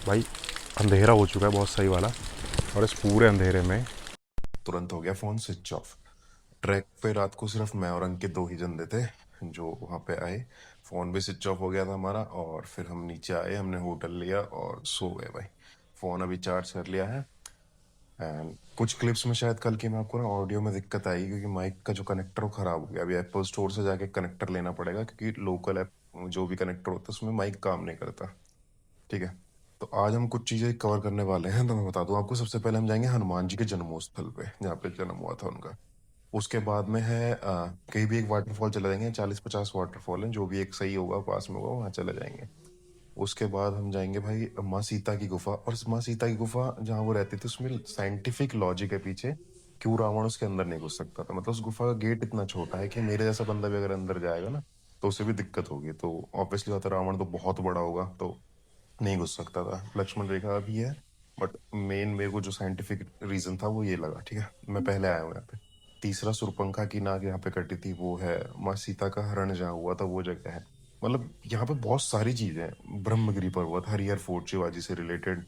भाई अंधेरा हो चुका है बहुत सही वाला, और इस पूरे अंधेरे में तुरंत हो गया फोन स्विच ऑफ। ट्रैक पे रात को सिर्फ मैं और अंकित दो ही जन थे जो वहाँ पे आए। फोन भी स्विच ऑफ हो गया था हमारा, और फिर हम नीचे आए, हमने होटल लिया और सो गए भाई। फोन अभी चार्ज कर लिया है। एंड कुछ क्लिप्स में शायद कल की मैं आपको ना ऑडियो में दिक्कत आई, क्योंकि माइक का जो कनेक्टर वो खराब हो गया। अभी एप्पल स्टोर से जाके कनेक्टर लेना पड़ेगा, क्योंकि लोकल ऐप जो भी कनेक्टर होता है उसमें माइक काम नहीं करता। ठीक है। तो आज हम कुछ चीजें कवर करने वाले हैं, तो मैं बता दूं आपको। सबसे पहले हम जाएंगे हनुमान जी के जन्मोत्सव पे, जहाँ पे जन्म हुआ था उनका। उसके बाद में है कहीं भी एक वाटरफॉल चले जाएंगे। 40-50 वाटरफॉल हैं, जो भी एक सही होगा पास में होगा वहाँ चले जाएंगे। उसके बाद हम जाएंगे भाई माँ सीता की गुफा। और माँ सीता की गुफा जहाँ वो रहती थी, उसमें साइंटिफिक लॉजिक है पीछे, क्यों रावण उसके अंदर नहीं घुस सकता था। मतलब उस गुफा का गेट इतना छोटा है कि मेरे जैसा बंदा भी अगर अंदर जाएगा ना, तो उसे भी दिक्कत होगी। तो ऑब्वियसली बात है, रावण तो बहुत बड़ा होगा, तो नहीं घुस सकता था। लक्ष्मण रेखा भी है, बट मेन मेरे को जो साइंटिफिक रीजन था वो ये लगा। ठीक है, मैं पहले आया हूँ यहाँ पे। तीसरा, सुरपंखा की नाक यहाँ पे कटी थी, वो है। माँ सीता का हरण जहाँ हुआ था वो जगह है। मतलब यहाँ पे बहुत सारी चीजें हैं। ब्रह्मगिरी पर्वत, हरिहर फोर्ट शिवाजी से रिलेटेड,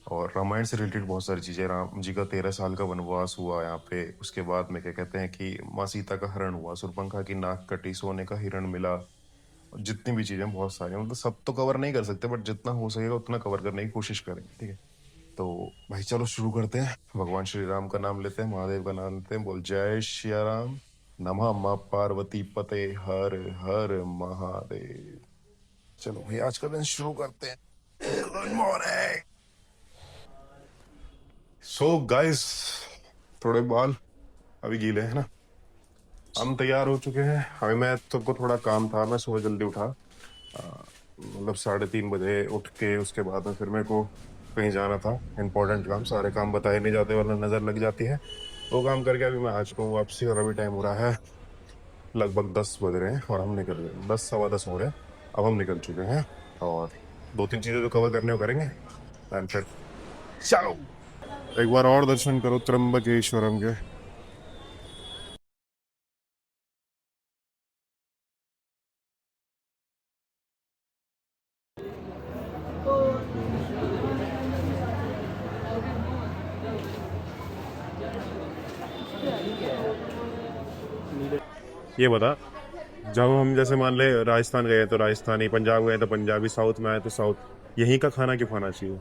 और रामायण से रिलेटेड बहुत सारी चीजें। राम जी का 13 साल का वनवास हुआ यहाँ पे। उसके बाद में क्या कहते हैं कि माँ सीता का हरण हुआ, सुरपंखा की नाक कटी, सोने का हिरण मिला। जितनी भी चीजें बहुत सारी हैं, मतलब सब तो कवर नहीं कर सकते, बट जितना हो सकेगा उतना कवर करने की कोशिश करेंगे। ठीक है, तो भाई चलो शुरू करते हैं। भगवान श्री राम का नाम लेते हैं, महादेव का नाम लेते हैं। बोल जय श्री राम। नमः माँ पार्वती पते, हर हर महादेव। चलो भाई आज का दिन शुरू करते हैं। Good morning. सो गाइस, थोड़े बाल अभी गीले हैं ना। हम तैयार हो चुके हैं। अभी मैं सबको थोड़ा काम था, मैं सुबह जल्दी उठा। आ, मतलब 3:30 बजे उठ के उसके बाद में फिर मेरे को कहीं जाना था। इंपॉर्टेंट काम, सारे काम बताए नहीं जाते वरना नजर लग जाती है। वो काम करके अभी मैं आ चुका हूँ वापसी, और अभी टाइम हो रहा है लगभग 10 बज रहे हैं, और हम निकल गए। 10, 10:15 हो रहे हैं, अब हम निकल चुके हैं। और दो तीन चीजें जो कवर करने को करेंगे, एंड फिर चलो एक बार और दर्शन करो त्र्यंबकेश्वरम के। ये बता, जब हम जैसे मान ले राजस्थान गए तो राजस्थानी, पंजाब गए तो पंजाबी, साउथ में आए तो साउथ, यहीं का खाना क्यों खाना चाहिए?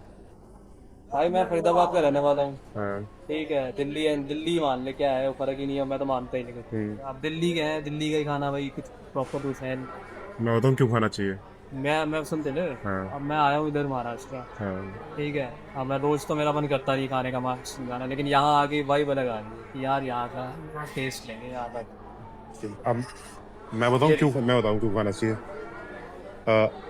भाई मैं फरीदाबाद का रहने वाला हूँ। हाँ। ठीक है, दिल्ली है, दिल्ली मान ले, क्या है वो, फर्क ही नहीं है, मैं तो मानता ही नहीं हम्म। कुछ। आप दिल्ली के हैं, दिल्ली का ही खाना भाई कुछ प्रॉपर कुछ है नहीं। मैं बताऊँ क्यों खाना चाहिए? मैं सुनते ना। हाँ। अब मैं आया हूँ इधर महाराष्ट्र। हाँ। ठीक है। अब मैं रोज तो मेरा मन करता नहीं खाने का, महाराष्ट्र खाना, लेकिन यहाँ आके वाइब अलग आ रही है कि यार यहाँ का टेस्ट लेंगे यहाँ का। अब ये मैं बताऊँ क्यों खाना चाहिए।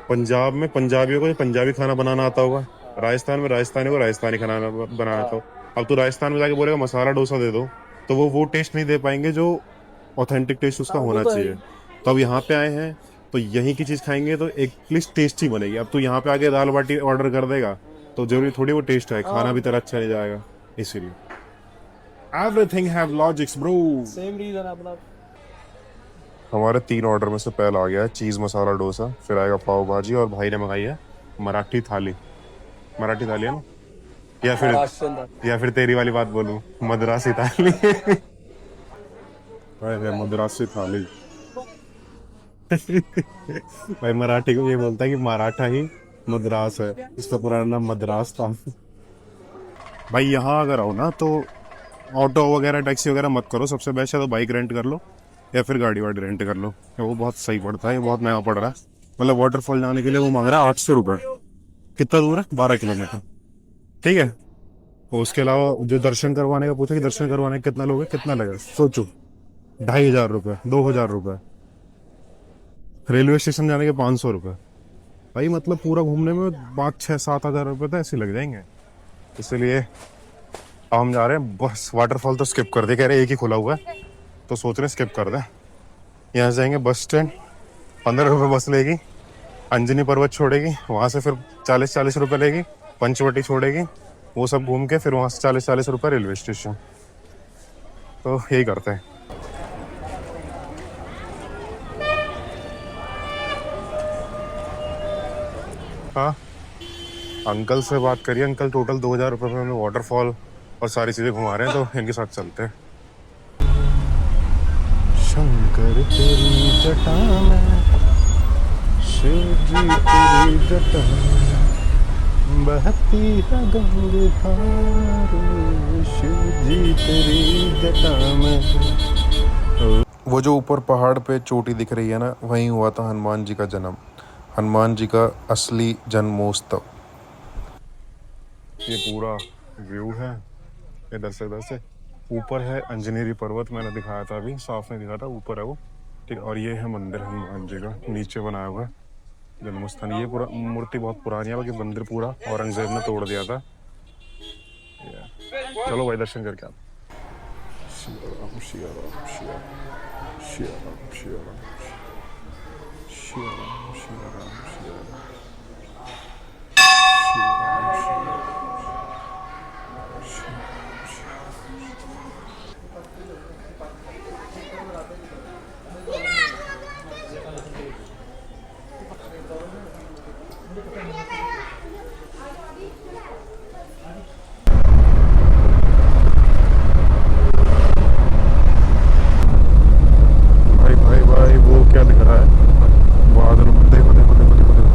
पंजाब में पंजाबियों को पंजाबी खाना बनाना आता होगा, राजस्थान में राजस्थानी को राजस्थानी खाना बनाना आता हाँ, होगा। अब तो राजस्थान में जाके बोलेगा मसाला डोसा दे दो, तो वो टेस्ट नहीं दे पाएंगे जो ऑथेंटिक टेस्ट उसका हाँ, वो होना तो है ही। चाहिए। तो अब यहाँ पे आए हैं तो यहीं की चीज खाएंगे तो एटलीस्ट टेस्टी बनेगी। अब तू यहाँ पे आके दाल बाटी ऑर्डर कर देगा तो जरूरी थोड़ी वो टेस्ट है, खाना भी हाँ, तेरा अच्छा नहीं जाएगा। इसीलिए everything have logics bro. Same reason अपना। हमारे 3 ऑर्डर में से पहला आ गया है चीज मसाला डोसा, फिर आएगा पाव भाजी, और भाई ने मंगाई है मराठी थाली। मराठी थाली है ना, महाराष्ट्र था। या फिर तेरी वाली बात बोलूं, मद्रासी थाली। अरे मद्रासी थाली। भाई मराठी को ये बोलता है कि मराठा ही मद्रास है, इसका पुराना नाम मद्रास था। भाई यहाँ अगर आओ ना तो ऑटो वगैरह टैक्सी वगैरह मत करो, सबसे बेस्ट है तो बाइक रेंट कर लो, या फिर गाड़ी वाड़ी रेंट कर लो। वो बहुत सही पड़ता है, ये बहुत महंगा पड़ रहा है। मतलब वाटरफॉल जाने के लिए वो मांग रहा है 800 रुपये। कितना दूर है? 12 किलोमीटर। ठीक है। और उसके अलावा जो दर्शन करवाने का पूछा कि दर्शन करवाने का कितना लोगे, कितना लगेगा सोचो। 2,500 रुपये, 2,000 रुपये। रेलवे स्टेशन जाने के 500 रुपये। भाई मतलब पूरा घूमने में 5, 6, 7 हज़ार रुपये तो ऐसे लग जाएंगे। इसलिए अब हम जा रहे हैं, बस वाटरफॉल तो स्किप कर दे, कह रहे एक ही खुला हुआ है, तो सोच रहे हैं स्किप कर दें। यहाँ से जाएंगे बस स्टैंड, 15 रुपये बस लेगी, अंजनी पर्वत छोड़ेगी, वहां से फिर 40-40 रुपये लेगी, पंचवटी छोड़ेगी, वो सब घूम के फिर वहां से 40-40 रुपये रेलवे स्टेशन। तो यही करते हैं। हाँ। अंकल से बात करिए, अंकल टोटल 2000 रुपये में हमें वाटरफॉल और सारी चीजें घुमा रहे हैं, तो इनके साथ चलते हैं। शंकर तेरी जटा में, शिव जी तेरी जटा में, बहती है गंगाधार, शिव जी तेरी जटा में। वो जो ऊपर पहाड़ पे चोटी दिख रही है ना, वहीं हुआ था हनुमान जी का जन्म, हनुमान जी का असली जन्मोत्सव। ये पूरा व्यू है इधर से ऊपर है अंजनेरी पर्वत, मैंने दिखाया था अभी, साफ नहीं दिखा था, ऊपर है वो, ठीक है। और ये है मंदिर हनुमान जी का, नीचे बनाया हुआ है जन्म स्थान। ये पूरा मूर्ति बहुत पुरानी है, बाकी मंदिर पूरा औरंगजेब ने तोड़ दिया था। चलो भाई दर्शन करके आते। शिया राम शिया राम शिया शिया राम शिया राम शिया राम शिया राम शिया राम। भाई भाई भाई वो क्या दिख रहा है बादल, देखो देखो देखो देखो देखो।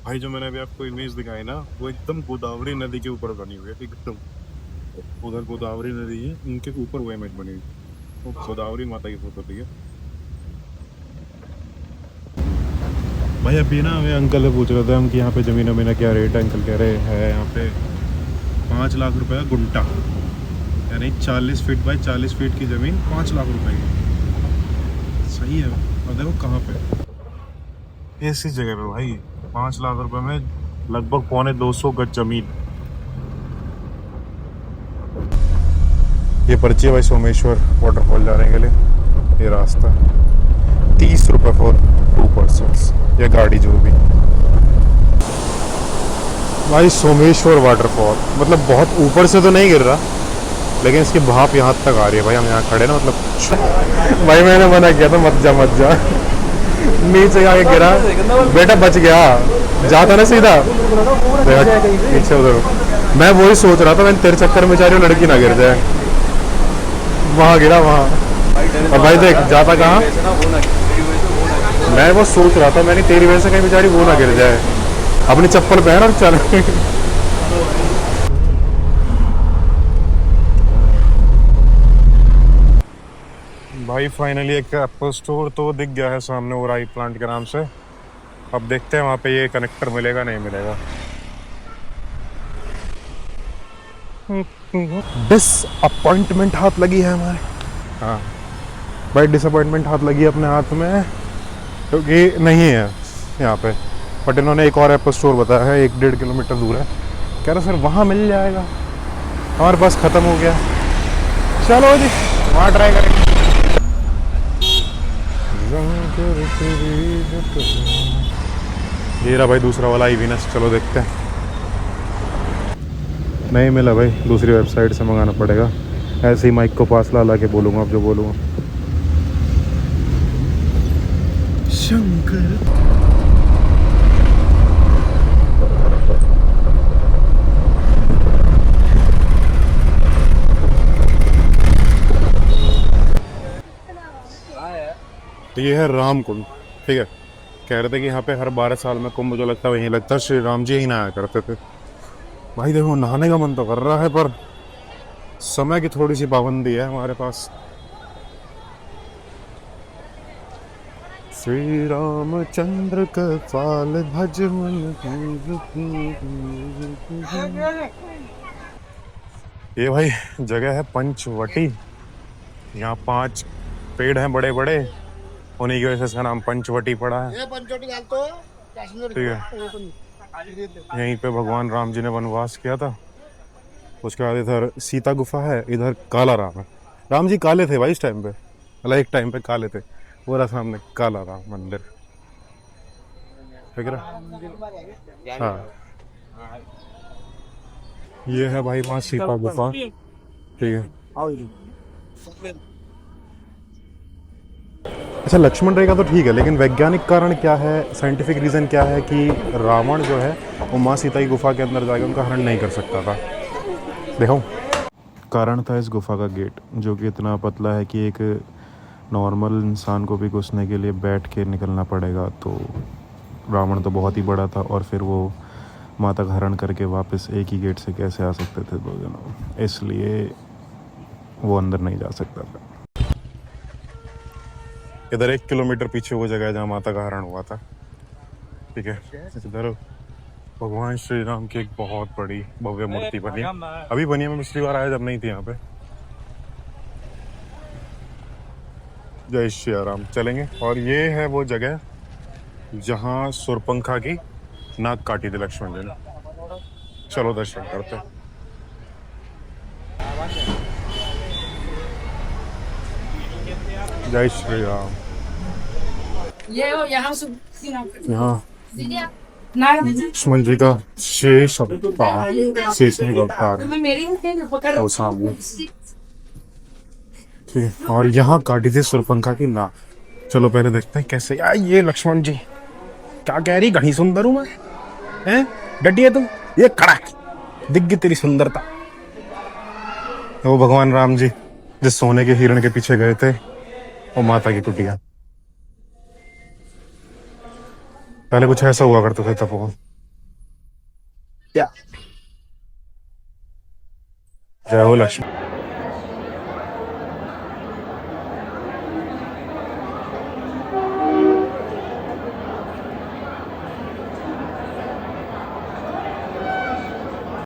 भाई जो मैंने अभी आपको इमेज दिखाई ना, वो एकदम गोदावरी नदी के ऊपर बनी हुई है, एकदम उधर गोदावरी नदी है, उनके ऊपर वो इमेज बनी हुई है, वो गोदावरी माता की फोटो थी। भाई अभी ना हमें अंकल से पूछ रहे थे हम कि यहाँ पे ज़मीन वमीन क्या रेट है। अंकल कह रहे हैं यहाँ पे 5 लाख रुपए का गुंटा, यानी 40 फीट बाई 40 फीट की ज़मीन 5 लाख रुपए की। सही है। और देखो कहाँ पे, ऐसी जगह पे भाई 5 लाख रुपए में लगभग 250 गज जमीन। ये पर्ची है भाई सोमेश्वर वाटरफॉल जाने के लिए, ये रास्ता 30 रुपये फॉर 2 पर्सन, या गाड़ी जो भी। भाई सोमेश्वर वाटरफॉल मतलब बहुत ऊपर से तो नहीं गिर रहा, लेकिन इसकी भाप यहाँ तक आ रही है। भाई हम यहाँ खड़े ना, मतलब भाई मैंने मना किया था मत जा नीचे आके गिरा, बेटा बच गया, जाता ना सीधा पीछे उधर। मैं वही सोच रहा था, मैंने तेरे चक्कर में जा रही हूँ लड़की ना गिर जाए, वहाँ गिरा वहाँ। और भाई देख जाता कहाँ, मैं वो सोच रहा था, मैंने तेरी वजह से कहीं बेचारी वो ना गिर जाए। अपनी चप्पल पहन और चल। भाई फाइनली एक एप्पल स्टोर तो दिख गया है सामने, ओराई प्लांट के नाम से। अब देखते हैं वहाँ पे ये कनेक्टर मिलेगा नहीं मिलेगा। डिसअपॉइंटमेंट हाथ लगी है हमारे। हाँ भाई डिसअपॉइंटमेंट हाथ लगी है अपने हाथ में, क्योंकि नहीं है यहाँ पे। बट इन्होंने एक और एप्पल स्टोर बताया है 1-1.5 किलोमीटर दूर है। कह रहा सर वहाँ मिल जाएगा, हमारे पास ख़त्म हो गया। चलो जी वहाँ ट्राई करेंगे। ये रहा भाई दूसरा वाला ईवीनस, चलो देखते हैं। नहीं मिला भाई, दूसरी वेबसाइट से मंगाना पड़ेगा। ऐसे ही माइक को पास ला के बोलूँगा अब जो बोलूँगा। शंकर ये है राम कुंड, ठीक है। कह रहे थे कि यहाँ पे हर 12 साल में कुंभ जो लगता है वहीं लगता है, श्री राम जी ही नहाया करते थे। भाई देखो नहाने का मन तो कर रहा है, पर समय की थोड़ी सी पाबंदी है हमारे पास। श्री रामचंद्र कपाल भज मन। ये भाई जगह है पंचवटी, यहाँ 5 पेड़ हैं बड़े बड़े, उन्हीं की वजह से इसका नाम पंचवटी पड़ा है। ठीक है, यहीं पे भगवान राम जी ने वनवास किया था। उसके बाद इधर सीता गुफा है, इधर काला राम है। राम जी काले थे भाई इस टाइम पे, मतलब एक टाइम पे काले थे। वो रहा सामने काला राम मंदिर, ठीक है। हाँ ये है भाई वहाँ सीता गुफा, ठीक है। अच्छा, लक्ष्मण रेखा तो ठीक है, लेकिन वैज्ञानिक कारण क्या है, साइंटिफिक रीज़न क्या है कि रावण जो है वो माँ सीता की गुफा के अंदर जाकर उनका हरण नहीं कर सकता था? देखो, कारण था इस गुफा का गेट, जो कि इतना पतला है कि एक नॉर्मल इंसान को भी घुसने के लिए बैठ के निकलना पड़ेगा। तो रावण तो बहुत ही बड़ा था, और फिर वो माता का हरण करके वापस एक ही गेट से कैसे आ सकते थे दो जनों, इसलिए वो अंदर नहीं जा सकता था। इधर 1 किलोमीटर पीछे वो जगह है जहाँ माता का हरण हुआ था। ठीक है, इधर भगवान श्री राम की एक बहुत बड़ी भव्य मूर्ति बनी है। अभी बनी है, मैं पिछली बार आया जब नहीं थी यहाँ पे। जय श्री राम। चलेंगे। और ये है वो जगह जहाँ सुरपंखा की नाक काटी थी लक्ष्मण जी ने। चलो दर्शन करते हैं। जय श्री राम। यहाँ लक्ष्मण जी का शेष अवतार, शेष नहीं अवतार और सामने। ठीक है, और यहाँ काटी थी सुरपंखा की नाक। चलो पहले देखते हैं कैसे। ये लक्ष्मण जी क्या कह रही, घनी सुंदर हूं मैं, हैं? डटी है तुम, ये खड़ा है, दिख गई तेरी सुंदरता। वो भगवान राम जी जिस सोने के हिरण के पीछे गए थे, वो माता की कुटिया। पहले कुछ ऐसा हुआ करता था तपोवन। क्या? जय हो लक्ष्मण।